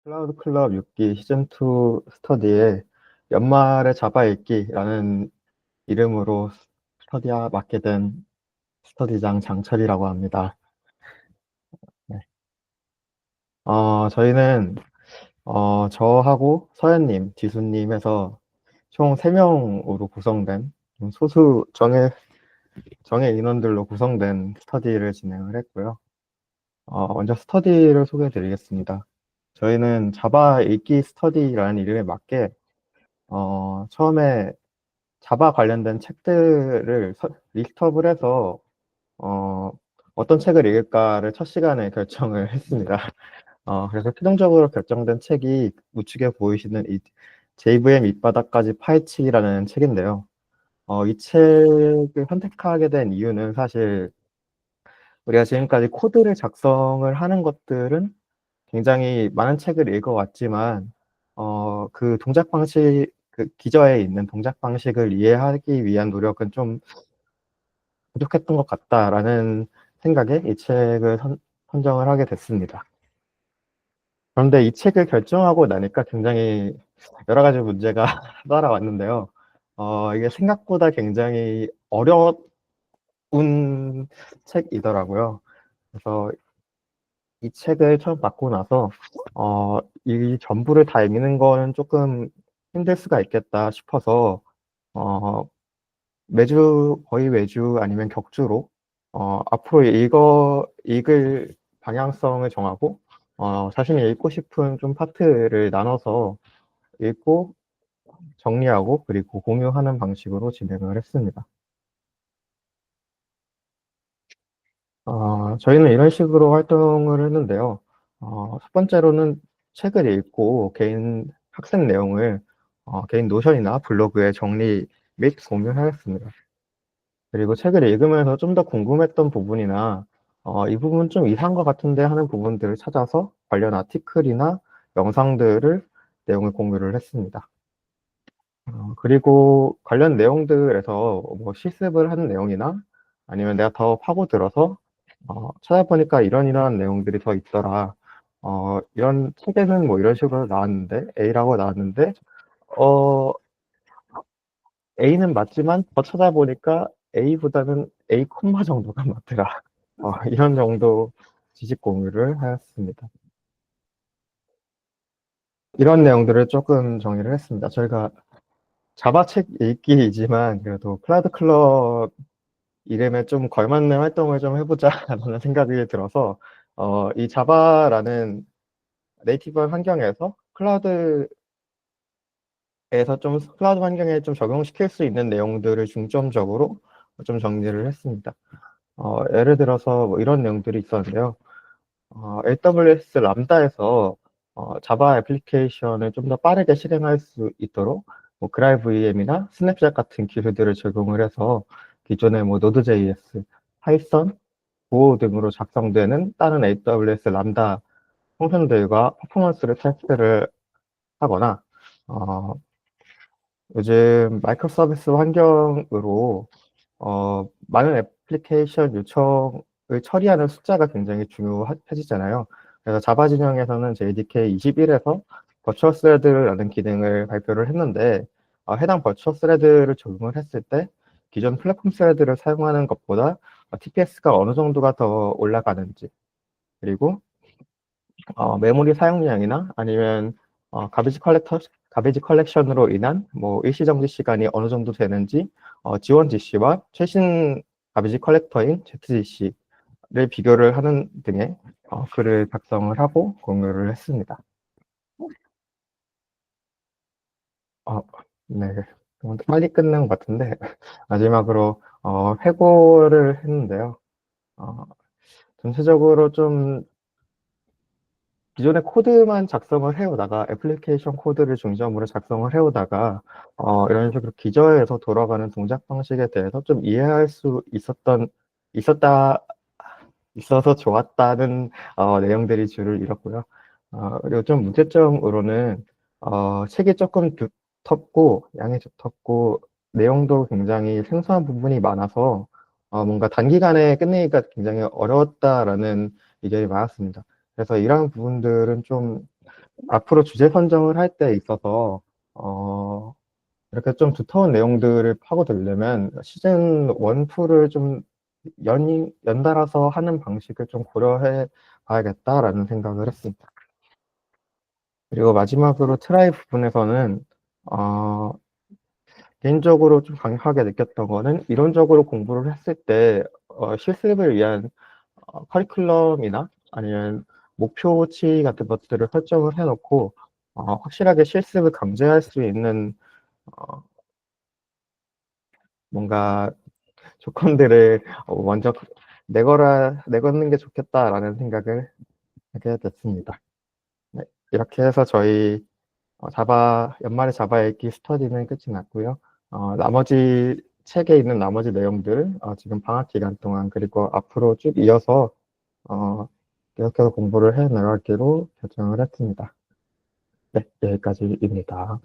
클라우드 클럽 6기 시즌2 스터디에 연말에 자바 읽기라는 이름으로 스터디에 맡게 된 스터디장 장철이라고 합니다. 네. 저희는 저하고 서현님, 지수님 해서 총 3명으로 구성된 소수 정예 인원들로 구성된 스터디를 진행을 했고요. 먼저 스터디를 소개해 드리겠습니다. 저희는 자바 읽기 스터디라는 이름에 맞게 처음에 자바 관련된 책들을 리스트업을 해서 어, 어떤 책을 읽을까를 첫 시간에 결정을 했습니다. 그래서 최종적으로 결정된 책이 우측에 보이시는 이 JVM 밑바닥까지 파헤치기라는 책인데요. 이 책을 선택하게 된 이유는 사실 우리가 지금까지 코드를 작성을 하는 것들은 굉장히 많은 책을 읽어왔지만 그 동작 방식, 그 기저에 있는 동작 방식을 이해하기 위한 노력은 좀 부족했던 것 같다라는 생각에 이 책을 선정을 하게 됐습니다. 그런데 이 책을 결정하고 나니까 굉장히 여러 가지 문제가 따라왔는데요. 이게 생각보다 굉장히 어려운 책이더라고요. 그래서 이 책을 처음 받고 나서 이 전부를 다 읽는 거는 조금 힘들 수가 있겠다 싶어서 어, 거의 매주 아니면 격주로 앞으로 읽을 방향성을 정하고 자신이 읽고 싶은 좀 파트를 나눠서 읽고 정리하고 그리고 공유하는 방식으로 진행을 했습니다. 저희는 이런 식으로 활동을 했는데요. 첫 번째로는 책을 읽고 개인 학습 내용을 개인 노션이나 블로그에 정리 및 공유하였습니다. 그리고 책을 읽으면서 좀 더 궁금했던 부분이나 이 부분 좀 이상한 것 같은데 하는 부분들을 찾아서 관련 아티클이나 영상들을 내용을 공유를 했습니다. 그리고 관련 내용들에서 뭐 실습을 하는 내용이나 아니면 내가 더 파고들어서 찾아보니까 이런 내용들이 더 있더라. 이런 책에는 뭐 이런 식으로 나왔는데 A라고 나왔는데 어, A는 맞지만 더 찾아보니까 A보다는 A 콤마 정도가 맞더라. 이런 정도 지식 공유를 하였습니다. 이런 내용들을 조금 정리를 했습니다. 저희가 자바 책 읽기이지만 그래도 클라우드 클럽 이름에 좀 걸맞는 활동을 좀 해보자라는 생각이 들어서 이 자바라는 네이티브 환경에서 클라우드 환경에 좀 적용시킬 수 있는 내용들을 중점적으로 좀 정리를 했습니다. 예를 들어서 뭐 이런 내용들이 있었는데요. AWS 람다에서 자바 애플리케이션을 좀 더 빠르게 실행할 수 있도록 뭐 GraphEM이나 스냅샷 같은 기술들을 적용을 해서 기존의 뭐 Node.js, 파이썬, 고 등으로 작성되는 다른 AWS 람다 펑션들과 퍼포먼스를 테스트를 하거나 어, 요즘 마이크로 서비스 환경으로 많은 애플리케이션 요청을 처리하는 숫자가 굉장히 중요해지잖아요. 그래서 자바 진영에서는 JDK 21에서 버추얼 스레드라는 기능을 발표를 했는데 해당 버추얼 스레드를 적용을 했을 때 기존 플랫폼 스레드를 사용하는 것보다 TPS가 어느 정도가 더 올라가는지 그리고 메모리 사용량이나 아니면 가베지 컬렉션으로 인한 뭐 일시정지 시간이 어느 정도 되는지 지원 GC와 최신 가베지 컬렉터인 ZGC를 비교를 하는 등의 글을 작성을 하고 공유를 했습니다. 어, 네, 좀 빨리 끝난 것 같은데 마지막으로 회고를 했는데요. 어, 전체적으로 좀 기존의 코드만 작성을 해오다가 애플리케이션 코드를 중점으로 작성을 해오다가 이런 식으로 기저에서 돌아가는 동작 방식에 대해서 좀 이해할 수 있었다 있어서 좋았다는 내용들이 줄을 이뤘고요. 그리고 좀 문제점으로는 책이 조금 두텁고 양이 두텁고 내용도 굉장히 생소한 부분이 많아서 뭔가 단기간에 끝내기가 굉장히 어려웠다라는 의견이 많았습니다. 그래서 이러한 부분들은 좀 앞으로 주제 선정을 할 때 있어서, 어, 이렇게 좀 두터운 내용들을 파고들려면 시즌 1, 2를 좀 연달아서 하는 방식을 좀 고려해 봐야겠다라는 생각을 했습니다. 그리고 마지막으로 트라이 부분에서는, 어, 개인적으로 좀 강력하게 느꼈던 거는 이론적으로 공부를 했을 때 실습을 위한 커리큘럼이나 아니면 목표치 같은 것들을 설정을 해놓고 확실하게 실습을 강제할 수 있는 어, 뭔가 조건들을 먼저 내거는 게 좋겠다라는 생각을 하게 됐습니다. 네, 이렇게 해서 저희 연말에 자바 읽기 스터디는 끝이 났고요. 나머지 책에 있는 나머지 내용들 지금 방학 기간 동안 그리고 앞으로 쭉 이어서 어, 계속해서 공부를 해 나가기로 결정을 했습니다. 네, 여기까지입니다.